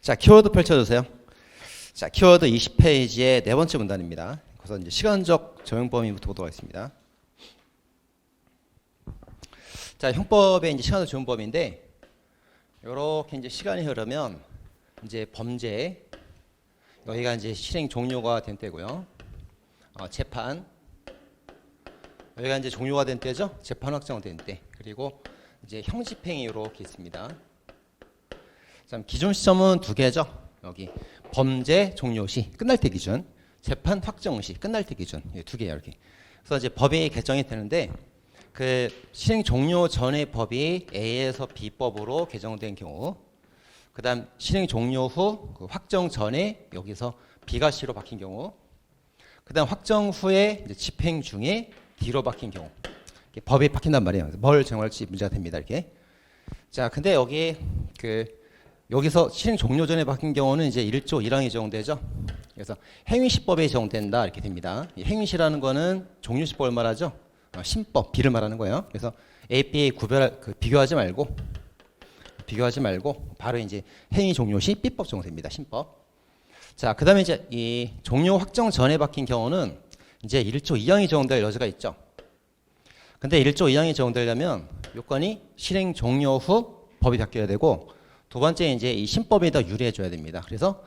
자, 키워드 펼쳐주세요. 자, 키워드 20페이지의 네 번째 문단입니다. 그래서 이제 시간적 적용 범위부터 보도록 하겠습니다. 자, 형법의 이제 시간적 적용 범위인데, 이렇게 이제 시간이 흐르면 이제 범죄, 여기가 이제 실행 종료가 된 때고요. 재판, 여기가 이제 종료가 된 때죠. 재판 확정된 때. 그리고 이제 형집행이 이렇게 있습니다. 자, 기준 시점은 두 개죠. 여기 범죄 종료 시 끝날 때 기준, 재판 확정 시 끝날 때 기준, 두 개예요. 이렇게. 그래서 이제 법이 개정이 되는데 그 실행 종료 전의 법이 A에서 B법으로 개정된 경우, 그다음 실행 종료 후 그 확정 전에 여기서 B가 C로 바뀐 경우, 그다음 확정 후에 이제 집행 중에 D로 바뀐 경우, 법이 바뀐단 말이에요. 뭘 정할지 문제가 됩니다. 이렇게. 자, 근데 여기서 실행 종료 전에 바뀐 경우는 이제 1조 1항이 적용되죠. 그래서 행위시법에 적용된다 이렇게 됩니다. 이 행위시라는 거는 종료시법을 말하죠. 신법 B를 말하는 거예요. 그래서 A, B 비교하지 말고 바로 이제 행위 종료 시 B법 적용됩니다. 신법. 자, 그다음에 이제 이 종료 확정 전에 바뀐 경우는 이제 1조 2항이 적용될 여지가 있죠. 근데 1조 2항이 적용되려면 요건이 실행 종료 후 법이 바뀌어야 되고, 두 번째 이제 이 신법이 더 유리해져야 됩니다. 그래서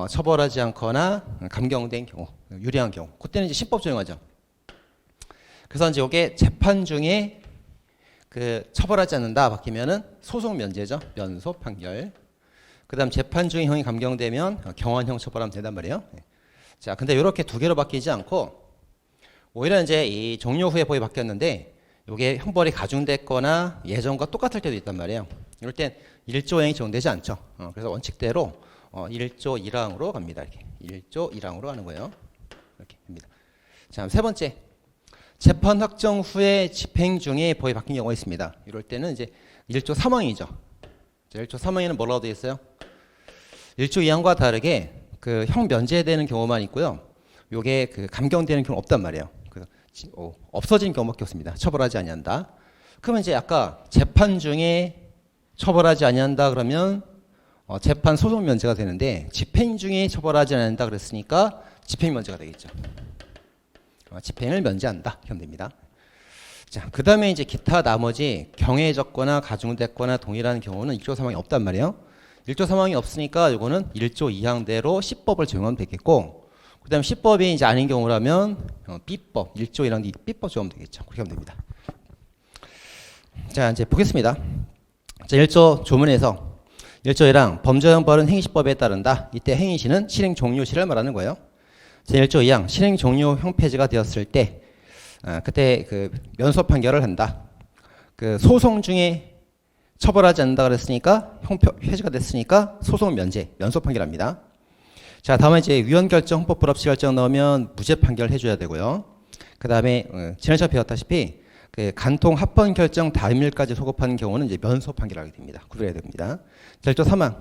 처벌하지 않거나 감경된 경우, 유리한 경우, 그때는 이제 신법 적용하죠. 그래서 이제 이게 재판 중에 그 처벌하지 않는다 바뀌면은 소송 면제죠. 면소 판결. 그다음 재판 중에 형이 감경되면 경환형 처벌하면 된단 말이에요. 자, 근데 이렇게 두 개로 바뀌지 않고 오히려 이제 이 종료 후에 법이 바뀌었는데 이게 형벌이 가중됐거나 예전과 똑같을 때도 있단 말이에요. 이럴 땐 1조행이 적용되지 않죠. 그래서 원칙대로 1조 1항으로 갑니다. 이렇게 1조 1항으로 가는 거예요. 이렇게 됩니다. 자, 세 번째, 재판 확정 후에 집행 중에 법이 바뀐 경우가 있습니다. 이럴 때는 이제 1조 3항이죠. 1조 3항에는 뭐라고 되어 있어요? 1조 2항과 다르게 그 형 면제되는 경우만 있고요. 요게 그 감경되는 경우 없단 말이에요. 그래서 없어진 경우밖에 없습니다. 처벌하지 아니한다. 그러면 이제 아까 재판 중에 처벌하지 아니한다 그러면 재판 소송 면제가 되는데, 집행 중에 처벌하지 않는다 그랬으니까 집행 면제가 되겠죠. 집행을 면제한다 이렇게 됩니다. 자, 그 다음에 이제 기타 나머지 경해졌거나 가중됐거나 동일한 경우는 1조 3항이 없단 말이에요. 1조 3항이 없으니까 이거는 1조 2항대로 C법을 적용하면 되겠고, 그 다음에 C법이 이제 아닌 경우라면 B법, 1조 1항 B법 적용하면 되겠죠. 그렇게 하면 됩니다. 자, 이제 보겠습니다. 자, 1조 조문에서 1조 1항 범죄형벌은 행위시법에 따른다. 이때 행위시는 실행 종료시를 말하는 거예요. 자, 1조 2항 실행 종료 형폐지가 되었을 때 그때 그 면소 판결을 한다. 그 소송 중에 처벌하지 않는다 그랬으니까 형폐지가 됐으니까 소송 면제, 면소 판결합니다. 자, 다음에 이제 위헌 결정, 헌법 불합치 결정 넣으면 무죄 판결 해줘야 되고요. 그 다음에 지난 시간에 배웠다시피 그 간통 합헌 결정 다임일까지 소급하는 경우는 이제 면소 판결하게 됩니다. 구별해야 됩니다. 1조 3항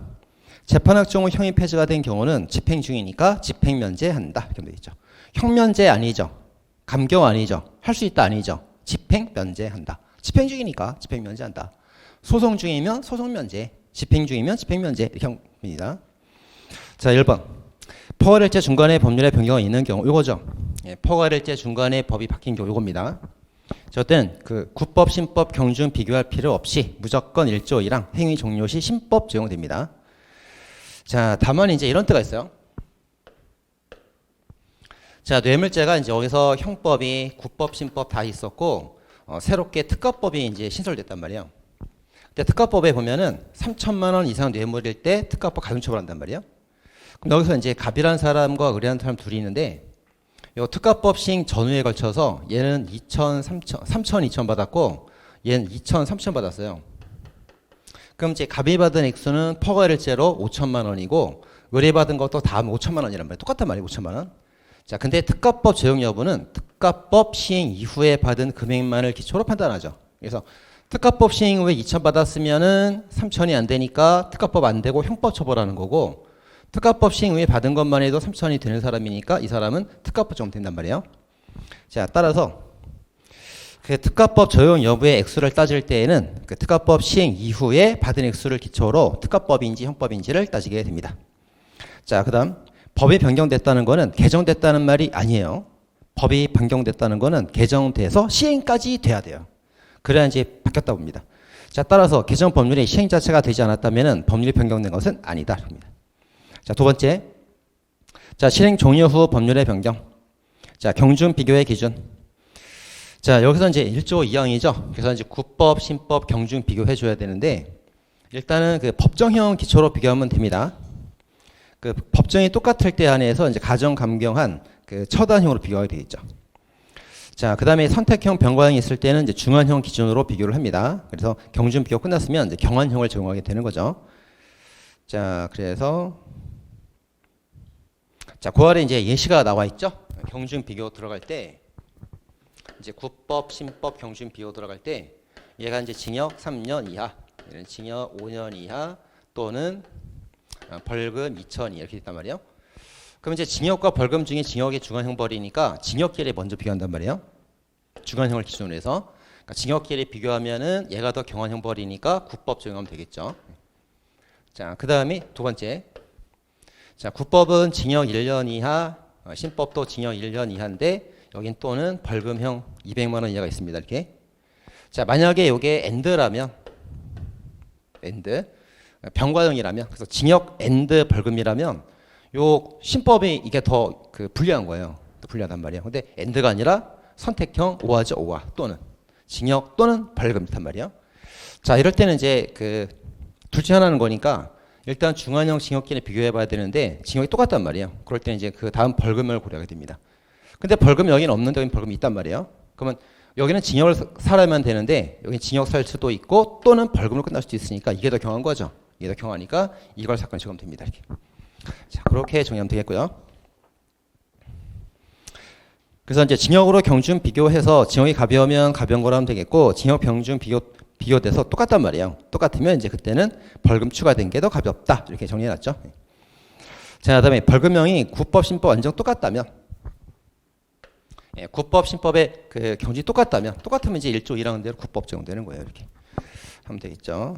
재판 확정 후 형이 폐지가 된 경우는 집행 중이니까 집행 면제한다 이렇게 되어 있죠. 형 면제 아니죠. 감경 아니죠. 할 수 있다 아니죠. 집행 면제한다. 집행 중이니까 집행 면제한다. 소송 중이면 소송 면제, 집행 중이면 집행 면제 이렇게 합니다. 자, 1번 포괄일제 중간에 법률의 변경이 있는 경우 이거죠. 포괄일제 중간에 법이 바뀐 경우 이겁니다. 저때는 그 구법, 신법, 경중 비교할 필요 없이 무조건 1조 1항 행위 종료 시 신법 적용됩니다. 자, 다만 이제 이런 때가 있어요. 자, 뇌물죄가 이제 여기서 형법이 구법, 신법 다 있었고 새롭게 특가법이 이제 신설됐단 말이에요. 근데 특가법에 보면은 3천만 원 이상 뇌물일 때 특가법 가중처벌한단 말이에요. 그럼 여기서 이제 갑이라는 사람과 의뢰하는 사람 둘이 있는데, 요 특가법 시행 전후에 걸쳐서 얘는 2천, 3천, 2천 받았고 얘는 2천, 3천 받았어요. 그럼 이제 갑이 받은 액수는 포괄일제로 5천만 원이고 의뢰받은 것도 다 5천만 원이란 말이에요. 똑같단 말이에요. 5천만 원. 자, 근데 특가법 적용 여부는 특가법 시행 이후에 받은 금액만을 기초로 판단하죠. 그래서 특가법 시행 후에 2천 받았으면은 3천이 안 되니까 특가법 안 되고 형법 처벌하는 거고, 특가법 시행 후에 받은 것만 해도 3천이 되는 사람이니까 이 사람은 특가법 적용된단 말이에요. 자, 따라서 그 특가법 적용 여부의 액수를 따질 때에는 그 특가법 시행 이후에 받은 액수를 기초로 특가법인지 형법인지를 따지게 됩니다. 자, 그다음 법이 변경됐다는 거는 개정됐다는 말이 아니에요. 법이 변경됐다는 거는 개정돼서 시행까지 돼야 돼요. 그래야 이제 바뀌었다 봅니다. 자, 따라서 개정 법률이 시행 자체가 되지 않았다면 법률이 변경된 것은 아니다. 자, 두 번째. 자, 실행 종료 후 법률의 변경. 자, 경중 비교의 기준. 자, 여기서 이제 1조 2항이죠. 그래서 이제 국법, 신법, 경중 비교해 줘야 되는데 일단은 그 법정형 기초로 비교하면 됩니다. 그 법정이 똑같을 때 한해서 이제 가정 감경한 그 처단형으로 비교하게 되겠죠. 자, 그다음에 선택형 병과형이 있을 때는 이제 중환형 기준으로 비교를 합니다. 그래서 경중 비교 끝났으면 이제 경환형을 적용하게 되는 거죠. 자, 그래서 자, 그 아래 이제 예시가 나와 있죠. 경중 비교 들어갈 때 이제 국법, 신법, 경중 비교 들어갈 때 얘가 이제 징역 3년 이하, 얘는 징역 5년 이하 또는 벌금 2천 이렇게 있단 말이에요. 그럼 이제 징역과 벌금 중에 징역의 중환형 벌이니까 징역끼리 먼저 비교한단 말이에요. 중환형을 기준으로 해서 그러니까 징역끼리 비교하면은 얘가 더 경환형 벌이니까 국법 적용하면 되겠죠. 자, 그 다음에 두 번째. 자, 국법은 징역 1년 이하, 신법도 징역 1년 이하인데 여긴 또는 벌금형 200만 원 이하가 있습니다. 이렇게. 자, 만약에 이게 엔드라면 엔드 병과형이라면 그래서 징역 엔드 벌금이라면 요 신법이 이게 더 그 불리한 거예요. 불리하단 말이에요. 근데 엔드가 아니라 선택형 5하죠. 5하 또는 징역 또는 벌금이란 말이에요. 자, 이럴 때는 이제 그 둘 중에 하나는 거니까 일단 중환형 징역끼리 비교해 봐야 되는데 징역이 똑같단 말이에요. 그럴 때는 이제 그 다음 벌금을 고려하게 됩니다. 근데 벌금 여기는 없는데 여기는 벌금이 있단 말이에요. 그러면 여기는 징역을 살아야만 되는데 여기 징역 살 수도 있고 또는 벌금으로 끝날 수도 있으니까 이게 더 경한 거죠. 이게 더 경하니까 이걸 사건 적용하면 됩니다. 이렇게. 자, 그렇게 정리하면 되겠고요. 그래서 이제 징역으로 경중 비교해서 징역이 가벼우면 가벼운 거로 하면 되겠고 징역 병중 비교돼서 똑같단 말이에요. 똑같으면 이제 그때는 벌금 추가된 게 더 가볍다. 이렇게 정리해놨죠. 자, 그다음에 벌금형이 국법, 신법 완전 똑같다면 예, 국법, 신법의 그 경지 똑같다면 똑같으면 이제 1조 1항대로 국법 적용되는 거예요. 이렇게 하면 되겠죠.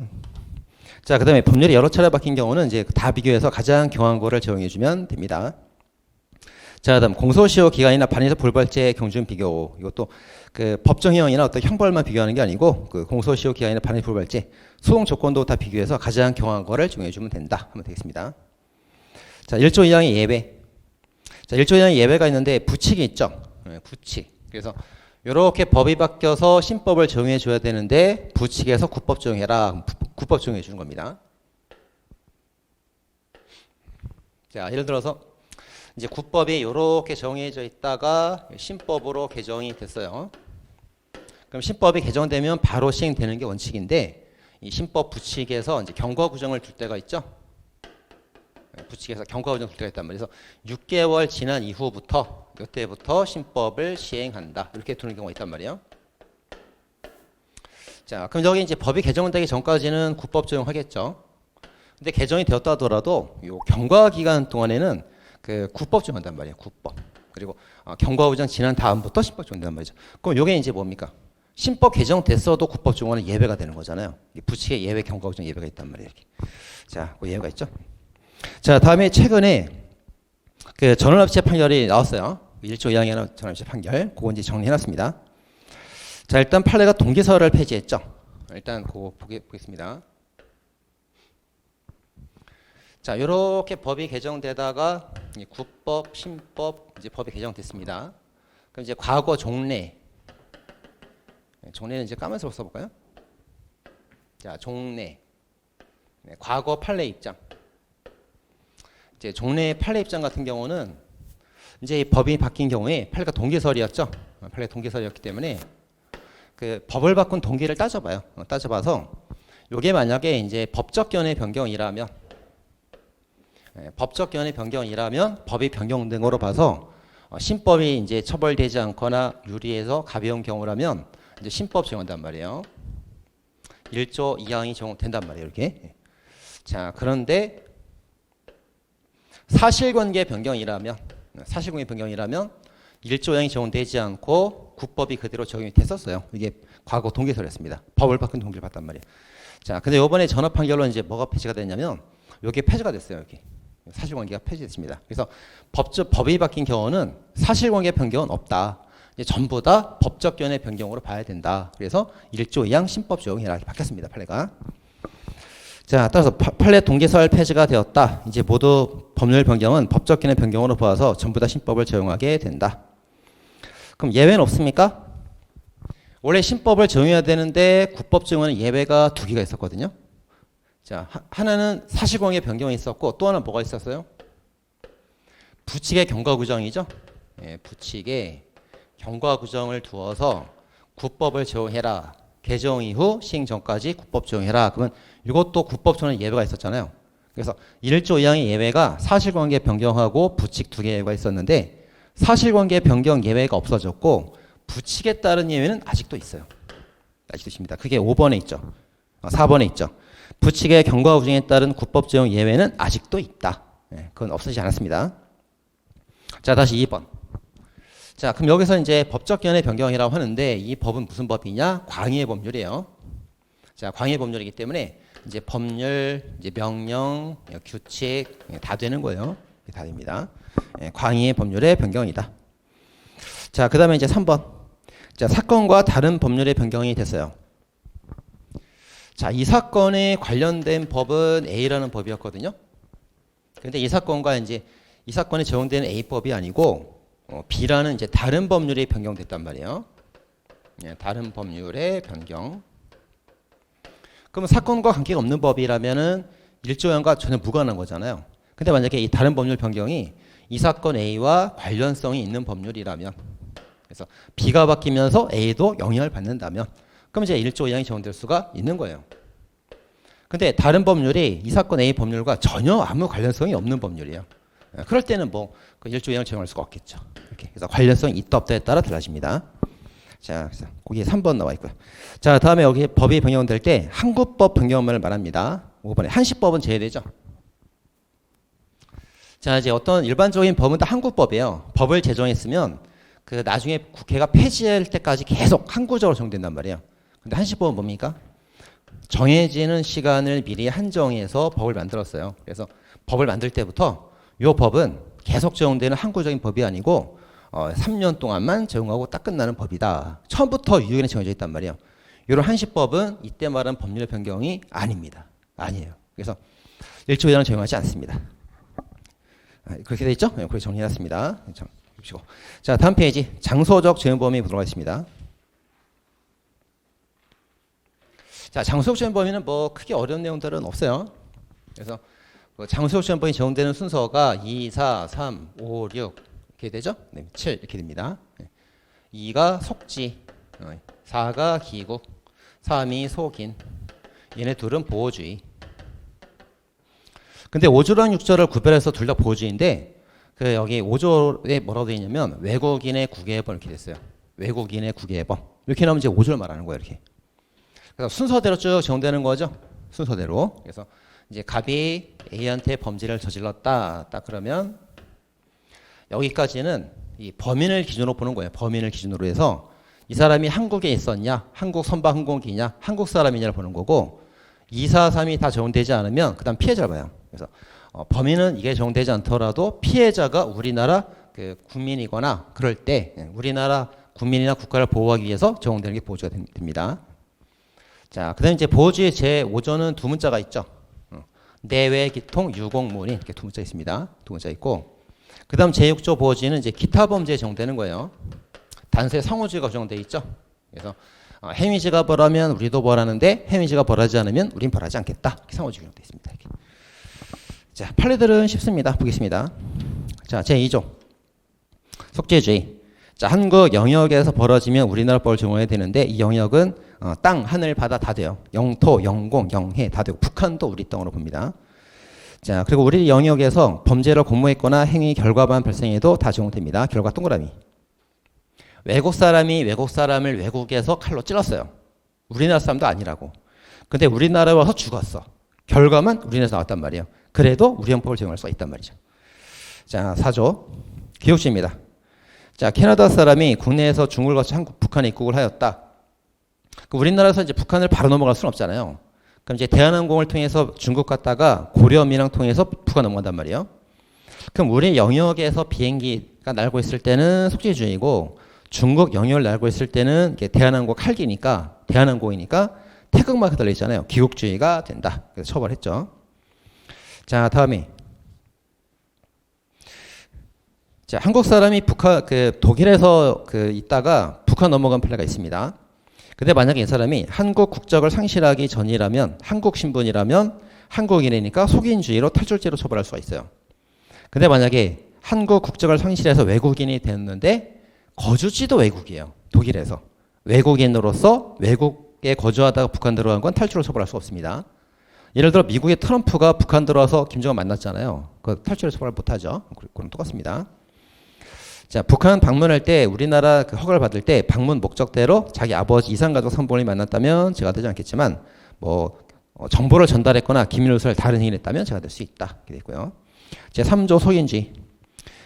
자, 그다음에 법률이 여러 차례 바뀐 경우는 이제 다 비교해서 가장 경한 거를 적용해주면 됩니다. 자, 그다음 공소시효 기간이나 반의사 불발제 경중 비교. 이것도 그 법정형이나 어떤 형벌만 비교하는 게 아니고 그 공소시효 기간이나 반의사 불발제 소송 조건도 다 비교해서 가장 경한 거를 적용해주면 된다. 하면 되겠습니다. 자, 1조 2항의 예외. 자, 1조 2항의 예외가 있는데 부칙이 있죠. 네, 부칙. 그래서 이렇게 법이 바뀌어서 신법을 적용해 줘야 되는데 부칙에서 국법 적용해라. 국법 적용해 주는 겁니다. 자, 예를 들어서 이제 국법이 이렇게 정해져 있다가 신법으로 개정이 됐어요. 그럼 신법이 개정되면 바로 시행되는 게 원칙인데 이 신법 부칙에서 이제 경과 구정을 둘 때가 있죠. 부칙에서 경과 구정 둘 때가 있단 말이에요. 그래서 6개월 지난 이후부터 이때부터 신법을 시행한다. 이렇게 두는 경우가 있단 말이에요. 자, 그럼 여기 이제 법이 개정되기 전까지는 국법 적용하겠죠. 근데 개정이 되었다 하더라도 요 경과 기간 동안에는 그 국법 적용한단 말이에요. 국법. 그리고 경과 구정 지난 다음부터 신법 적용된단 말이죠. 그럼 요게 이제 뭡니까? 신법 개정됐어도 국법 적용은 예외가 되는 거잖아요. 부칙에 예외, 경과 구정 예외가 있단 말이에요. 이렇게. 자, 그 예외가 있죠. 자, 다음에 최근에 그 전원합체 판결이 나왔어요. 1조 2항에 하는 전원합체 판결. 그거 이제 정리해놨습니다. 자, 일단 판례가 동기서를 폐지했죠. 일단 그거 보겠습니다. 자, 이렇게 법이 개정되다가 국법, 신법 이제 법이 개정됐습니다. 그럼 이제 과거 종래. 종래는 이제 까만색으로 써볼까요? 자, 종래. 네, 과거 판례 입장. 이제 종래 판례 입장 같은 경우는 이제 이 법이 바뀐 경우에 판례가 동기설이었죠. 판례 동기설이었기 때문에 그 법을 바꾼 동기를 따져봐요. 따져봐서 이게 만약에 이제 법적 견해 변경이라면 법적 견해 변경이라면 법이 변경된 거로 봐서 신법이 이제 처벌되지 않거나 유리해서 가벼운 경우라면 이제 신법 적용한단 말이에요. 1조 2항이 적용된단 말이에요. 이렇게. 자, 그런데 사실관계 변경이라면 1조 2항이 적용되지 않고 국법이 그대로 적용이 됐었어요. 이게 과거 동기설이었습니다. 법을 바꾼 동기를 봤단 말이에요. 자, 근데 이번에 전업 판결로 이제 뭐가 폐지가 됐냐면 여기 폐지가 됐어요. 여기 사실관계가 폐지됐습니다. 그래서 법이 바뀐 경우는 사실관계 변경은 없다. 이제 전부 다 법적 견해 변경으로 봐야 된다. 그래서 1조 2항 신법 적용이라 바뀌었습니다. 판례가. 자, 따라서 판례 동기설 폐지가 되었다. 이제 모두 법률 변경은 법적 견해 변경으로 보아서 전부 다 신법을 적용하게 된다. 그럼 예외는 없습니까? 원래 신법을 적용해야 되는데 국법 적용은 예외가 2개가 있었거든요. 자, 하나는 사실관계 변경이 있었고 또 하나는 뭐가 있었어요? 부칙의 경과 구정이죠. 예, 부칙의 경과 구정을 두어서 국법을 적용해라. 개정 이후 시행 전까지 국법 적용해라. 그러면 이것도 국법 적용에 예외가 있었잖아요. 그래서 1조 2항의 예외가 사실관계 변경하고 부칙 2개 예외가 있었는데 사실관계 변경 예외가 없어졌고 부칙에 따른 예외는 아직도 있어요. 아직도 있습니다. 그게 5번에 있죠. 4번에 있죠. 부칙의 경과 구정에 따른 국법 적용 예외는 아직도 있다. 네, 그건 없어지지 않았습니다. 자, 다시 2번. 자, 그럼 여기서 이제 법적 견해 변경이라고 하는데 이 법은 무슨 법이냐? 광의의 법률이에요. 자, 광의의 법률이기 때문에 이제 법률, 이제 명령, 규칙 다 되는 거예요. 다 됩니다. 네, 광의의 법률의 변경이다. 자, 그 다음에 이제 3번. 자, 사건과 다른 법률의 변경이 됐어요. 자, 이 사건에 관련된 법은 A라는 법이었거든요. 근데 이 사건과 이제 이 사건에 적용되는 A법이 아니고 B라는 이제 다른 법률이 변경됐단 말이에요. 예, 다른 법률의 변경. 그러면 사건과 관계가 없는 법이라면은 1조 2항과 전혀 무관한 거잖아요. 근데 만약에 이 다른 법률 변경이 이 사건 A와 관련성이 있는 법률이라면, 그래서 B가 바뀌면서 A도 영향을 받는다면, 그럼 이제 1조 2항이 적용될 수가 있는 거예요. 근데 다른 법률이 이 사건 A 법률과 전혀 아무 관련성이 없는 법률이에요. 그럴 때는 뭐 1조 2항을 적용할 수가 없겠죠. 이렇게. 그래서 관련성이 있다 없다에 따라 달라집니다. 자, 그래서 거기에 3번 나와 있고요. 자, 다음에 여기 법이 변경될 때 한국법 변경만을 말합니다. 5번에 한시법은 제외되죠. 자, 이제 어떤 일반적인 법은 다 한국법이에요. 법을 제정했으면 그 나중에 국회가 폐지할 때까지 계속 항구적으로 적용된단 말이에요. 근데 한시법은 뭡니까? 정해지는 시간을 미리 한정해서 법을 만들었어요. 그래서 법을 만들 때부터 이 법은 계속 적용되는 항구적인 법이 아니고 3년 동안만 적용하고 딱 끝나는 법이다. 처음부터 유효기간이 정해져 있단 말이에요. 이런 한시법은 이때 말한 법률의 변경이 아닙니다. 아니에요. 그래서 1조 2항은 적용하지 않습니다. 그렇게 돼 있죠? 네, 그렇게 정리해놨습니다. 자, 다음 페이지 장소적 적용 범위 보도록 하겠습니다. 자, 장소적 적용 범위는 뭐 크게 어려운 내용들은 없어요. 그래서 장소적 적용 범위 적용되는 순서가 2, 4, 3, 5, 6 이렇게 되죠? 네, 7 이렇게 됩니다. 2가 속지, 4가 기국, 3이 속인. 얘네 둘은 보호주의. 근데 5조랑 6조를 구별해서 둘 다 보호주의인데 그 여기 5조에 뭐라고 되어 있냐면 외국인의 국외범 이렇게 됐어요. 외국인의 국외범. 이렇게 나오면 이제 5조를 말하는 거예요. 이렇게. 그래서 순서대로 쭉 적용되는 거죠. 순서대로. 그래서 이제 갑이 A한테 범죄를 저질렀다. 딱 그러면 여기까지는 이 범인을 기준으로 보는 거예요. 범인을 기준으로 해서 이 사람이 한국에 있었냐, 한국 선박 항공기냐, 한국 사람이냐를 보는 거고 2, 4, 3이 다 적용되지 않으면 그 다음 피해자를 봐요. 그래서 범인은 이게 적용되지 않더라도 피해자가 우리나라 그 국민이거나 그럴 때 우리나라 국민이나 국가를 보호하기 위해서 적용되는 게 보호주의가 됩니다. 자, 그 다음에 이제 보호주의 제5조는 두 문자가 있죠. 내외 기통 유공무린 이렇게 두 문자 있습니다. 두 문자 있고 그 다음 제6조 보호주의는 이제 기타 범죄에 적용되는 거예요. 단수의 상호주의가 적용되어 있죠. 그래서 행위지가 벌하면 우리도 벌하는데 행위지가 벌하지 않으면 우린 벌하지 않겠다. 이렇게 상호주의가 적용되어 있습니다. 이렇게. 자, 판례들은 쉽습니다. 보겠습니다. 자, 제2조 속죄주의. 자, 한국 영역에서 벌어지면 우리나라 법을 적용해야 되는데 이 영역은 땅, 하늘, 바다 다 돼요. 영토, 영공, 영해 다 되고 북한도 우리 땅으로 봅니다. 자, 그리고 우리 영역에서 범죄를 공모했거나 행위 결과만 발생해도 다 적용됩니다. 결과 동그라미. 외국 사람이 외국 사람을 외국에서 칼로 찔렀어요. 우리나라 사람도 아니라고. 근데 우리나라에 와서 죽었어. 결과만 우리나라에서 나왔단 말이에요. 그래도 우리 형법을 적용할 수가 있단 말이죠. 자, 4조 교육주의입니다. 자, 캐나다 사람이 국내에서 중국을 거쳐 북한에 입국을 하였다. 우리나라에서 이제 북한을 바로 넘어갈 수는 없잖아요. 그럼 이제 대한항공을 통해서 중국 갔다가 고려민항 통해서 북한 넘어간단 말이에요. 그럼 우리 영역에서 비행기가 날고 있을 때는 속지주의고 중국 영역을 날고 있을 때는 대한항공 칼기니까 대한항공이니까 태극마크 달려 있잖아요. 귀국주의가 된다. 그래서 처벌했죠. 자, 다음에 자, 한국 사람이 독일에서 있다가 북한 넘어간 판례가 있습니다. 근데 만약에 이 사람이 한국 국적을 상실하기 전이라면 한국 신분이라면 한국인이니까 속인주의로 탈출죄로 처벌할 수가 있어요. 근데 만약에 한국 국적을 상실해서 외국인이 됐는데 거주지도 외국이에요. 독일에서. 외국인으로서 외국에 거주하다가 북한 들어간 건 탈출로 처벌할 수 없습니다. 예를 들어 미국의 트럼프가 북한 들어와서 김정은 만났잖아요. 그 탈출로 처벌 못하죠. 그럼 똑같습니다. 자, 북한 방문할 때 우리나라 허가를 받을 때 방문 목적대로 자기 아버지 이산가족 산부인을 만났다면 제가 되지 않겠지만 정보를 전달했거나 기밀누설을 다른 행위를 했다면 제가 될 수 있다. 이렇게 되고요. 제3조 속인주의.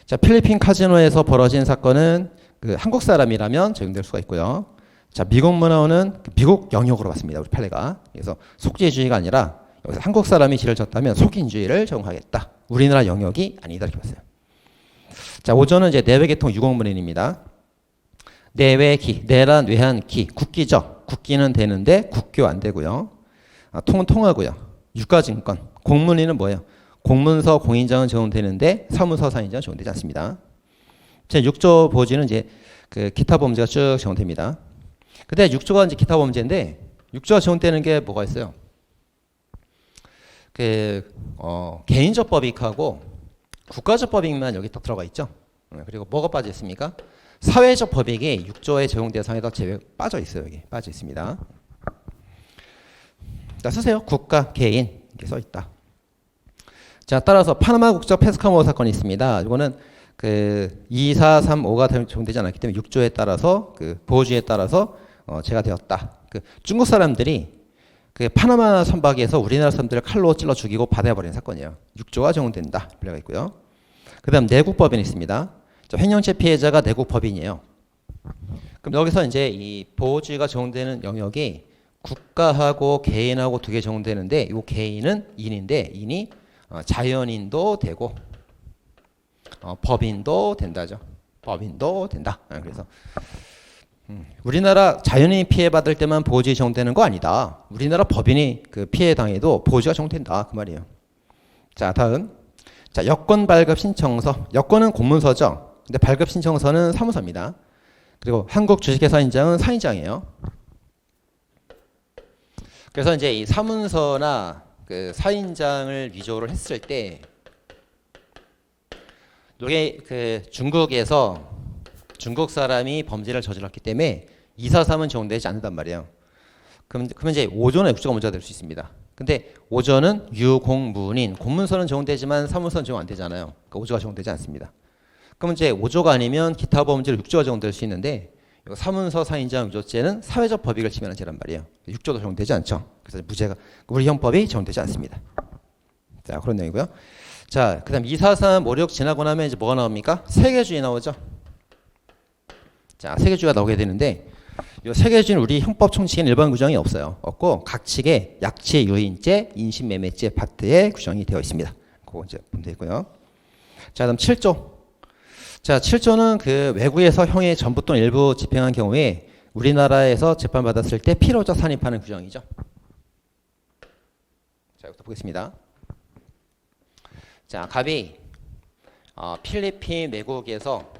자, 필리핀 카지노에서 벌어진 사건은 한국 사람이라면 적용될 수가 있고요. 자, 미국 문화원은 미국 영역으로 봤습니다. 우리 판례가. 그래서 속죄주의가 아니라 여기서 한국 사람이 죄를 졌다면 속인주의를 적용하겠다. 우리나라 영역이 아니다. 이렇게 봤어요. 자, 5조는 이제 내외계통 유공문인입니다. 내외기, 내란, 외한, 기, 국기죠. 국기는 되는데 국교 안 되고요. 통은 통하고요. 유가증권, 공문인은 뭐예요? 공문서, 공인장은 적용되는데 사무소, 사인장은 적용되지 않습니다. 제 6조 보지는 이제 기타 범죄가 쭉 적용됩니다. 근데 6조가 이제 기타 범죄인데 6조가 적용되는 게 뭐가 있어요? 개인적 법익하고 국가적 법익만 여기 딱 들어가 있죠. 그리고 뭐가 빠져 있습니까? 사회적 법익이 6조의 적용 대상에다 제외 빠져 있어요. 여기 빠져 있습니다. 자, 쓰세요. 국가, 개인 이렇게 써 있다. 자, 따라서 파나마 국적 페스카모 사건이 있습니다. 이거는 2, 4, 3, 5가 적용되지 않았기 때문에 6조에 따라서 보호주의에 따라서 제가 되었다. 중국 사람들이 파나마 선박에서 우리나라 사람들을 칼로 찔러 죽이고 바다에 버린 사건이에요. 6조가 적용된다. 분류가 있고요. 그 다음 내국법인이 있습니다. 횡령죄 피해자가 내국법인이에요. 그럼 여기서 이제 이 보호주의가 적용되는 영역이 국가하고 개인하고 두 개 적용되는데 이 개인은 인인데 인이 자연인도 되고 법인도 된다죠. 법인도 된다. 그래서 우리나라 자연인이 피해받을 때만 보호주의 적용되는 거 아니다. 우리나라 법인이 피해 당해도 보호주의가 적용된다. 그 말이에요. 자, 다음. 자, 여권 발급 신청서. 여권은 공문서죠. 근데 발급 신청서는 사무소입니다. 그리고 한국 주식회사 인장은 사인장이에요. 그래서 이제 이 사문서나 사인장을 위조를 했을 때 이게 중국에서 중국 사람이 범죄를 저질렀기 때문에 243은 적용되지 않는단 말이에요. 그러면 이제 5조는 6조가 문제가 될 수 있습니다. 근데 5조는 유공문인, 공문서는 적용되지만 사무소는 적용 안 되잖아요. 그러니까 5조가 적용되지 않습니다. 그럼 이제 5조가 아니면 기타 범죄로 6조가 적용될 수 있는데 사문서, 사인장, 유조죄는 사회적 법익을 침해하는 죄란 말이에요. 6조도 적용되지 않죠. 그래서 무죄가 우리 형법이 적용되지 않습니다. 자, 그런 내용이고요. 자, 그다음 243, 56 지나고 나면 이제 뭐가 나옵니까? 세계주의 나오죠. 자, 세계주의가 나오게 되는데 이 세계주의는 우리 형법 총칙에는 일반 규정이 없고 각 칙에 약취, 유인죄, 인신매매죄 파트에 규정이 되어 있습니다. 그거 이제 보면 되고요. 자, 그다음 7조. 자, 7조는 외국에서 형의 전부 또는 일부 집행한 경우에 우리나라에서 재판받았을 때 필요적 산입하는 규정이죠. 자, 여기서 보겠습니다. 자, 갑이 필리핀 내국에서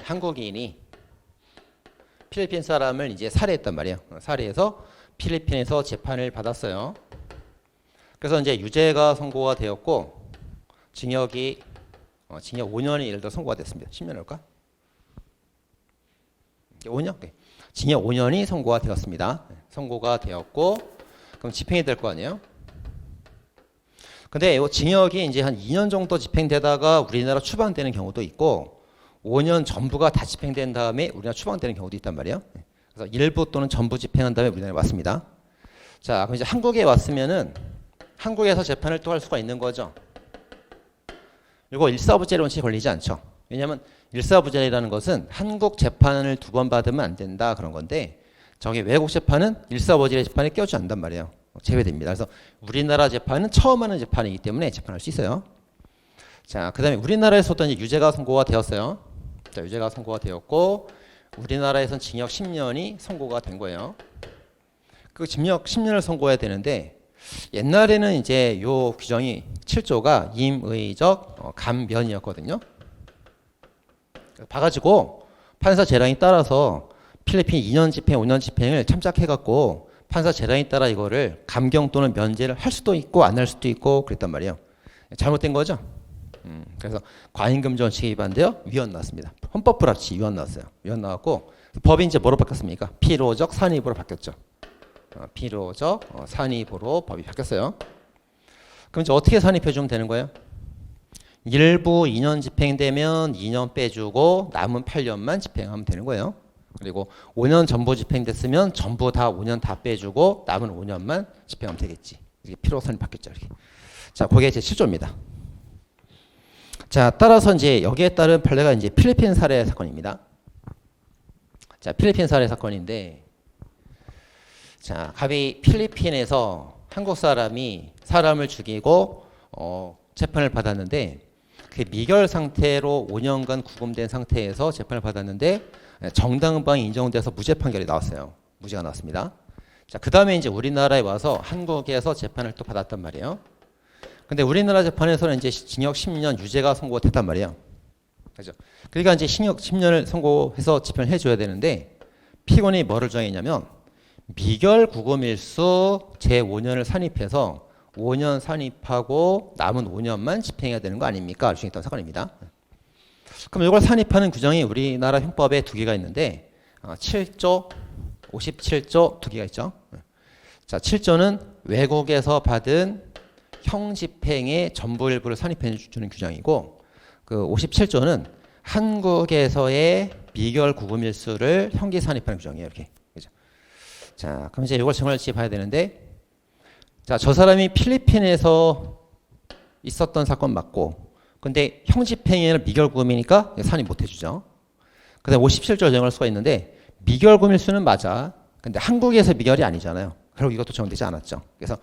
한국인이 필리핀 사람을 이제 살해했단 말이에요. 살해해서 필리핀에서 재판을 받았어요. 그래서 이제 유죄가 선고가 되었고 징역 5년이 예를 들어 선고가 됐습니다. 10년 할까? 5년? 네. 징역 5년이 선고가 되었습니다. 선고가 되었고 그럼 집행이 될 거 아니에요? 근데 이 징역이 이제 한 2년 정도 집행되다가 우리나라 추방되는 경우도 있고 5년 전부가 다 집행된 다음에 우리나라 추방되는 경우도 있단 말이에요. 그래서 일부 또는 전부 집행한 다음에 우리나라에 왔습니다. 자, 그럼 이제 한국에 왔으면은 한국에서 재판을 또 할 수가 있는 거죠. 이거 일사부재료 원칙에 걸리지 않죠. 왜냐하면 일사부재라는 것은 한국 재판을 두 번 받으면 안 된다 그런 건데 저기 외국 재판은 일사부재 재판에 껴주지 않는단 말이에요. 제외됩니다. 그래서 우리나라 재판은 처음 하는 재판이기 때문에 재판할 수 있어요. 자, 그 다음에 우리나라에서도 이제 유죄가 선고가 되었어요. 자, 유죄가 선고가 되었고 우리나라에선 징역 10년이 선고가 된 거예요. 그 징역 10년을 선고해야 되는데 옛날에는 이제 요 규정이 7조가 임의적 감면이었거든요. 봐가지고 판사 재량에 따라서 필리핀 2년 집행, 5년 집행을 참작해갖고 판사 재량에 따라 이거를 감경 또는 면제를 할 수도 있고 안 할 수도 있고 그랬단 말이에요. 잘못된 거죠. 그래서 과잉금지 원칙에 위반되어 위헌 나왔습니다. 헌법 불합치 위헌 나왔어요. 위헌 나왔고 법이 이제 뭐로 바뀌었습니까? 필요적 산입으로 바뀌었죠. 필요적 산입으로 법이 바뀌었어요. 그럼 이제 어떻게 산입해주면 되는 거예요? 일부 2년 집행되면 2년 빼주고 남은 8년만 집행하면 되는 거예요. 그리고 5년 전부 집행됐으면 전부 다 5년 다 빼주고 남은 5년만 집행하면 되겠지. 이게 필요 산입 바뀌었죠. 이렇게. 자, 그게 제 7조입니다. 자, 따라서 이제 여기에 따른 판례가 이제 필리핀 살해 사건입니다. 자, 필리핀 살해 사건인데, 자, 갑이 필리핀에서 한국 사람이 사람을 죽이고 재판을 받았는데, 그 미결 상태로 5년간 구금된 상태에서 재판을 받았는데 정당방위 인정돼서 무죄 판결이 나왔어요. 무죄가 나왔습니다. 자, 그 다음에 이제 우리나라에 와서 한국에서 재판을 또 받았단 말이에요. 근데 우리나라 재판에서는 이제 징역 10년 유죄가 선고가 됐단 말이에요. 그죠? 그러니까 이제 징역 10년을 선고해서 집행을 해줘야 되는데 피고인이 뭐를 정했냐면 미결 구금일수 제5년을 산입해서 5년 산입하고 남은 5년만 집행해야 되는 거 아닙니까? 주장했던 사건입니다. 그럼 이걸 산입하는 규정이 우리나라 형법에 두 개가 있는데 7조, 57조 두 개가 있죠. 자, 7조는 외국에서 받은 형집행의 전부 일부를 산입해 주는 규정이고 그 57조는 한국에서의 미결 구금일수를 형기 산입하는 규정이에요. 이렇게. 그죠? 자, 그럼 이제 이걸 정할지 봐야 되는데 자, 저 사람이 필리핀에서 있었던 사건 맞고 근데 형집행에는 미결 구금이니까 산입 못 해주죠. 그 다음에 57조 정할 수가 있는데 미결 구금일수는 맞아. 근데 한국에서 미결이 아니잖아요. 그리고 이것도 적용되지 않았죠. 그래서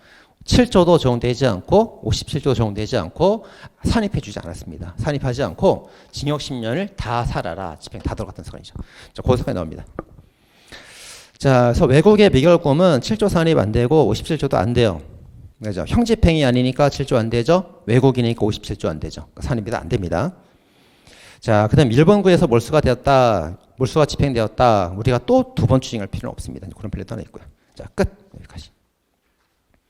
7조도 적용되지 않고 57조도 적용되지 않고 산입해주지 않았습니다. 산입하지 않고 징역 10년을 다 살아라. 집행 다 들어갔던 사건이죠. 자, 그 사건이 나옵니다. 자, 그래서 외국의 미결구금은 7조 산입 안 되고 57조도 안 돼요. 그죠? 형집행이 아니니까 7조 안 되죠. 외국이니까 57조 안 되죠. 산입이 안 됩니다. 자, 그 다음 일본구에서 몰수가 되었다. 몰수가 집행되었다. 우리가 또 두 번 추징할 필요는 없습니다. 그런 판례도 하나 있고요. 자, 끝. 여기까지.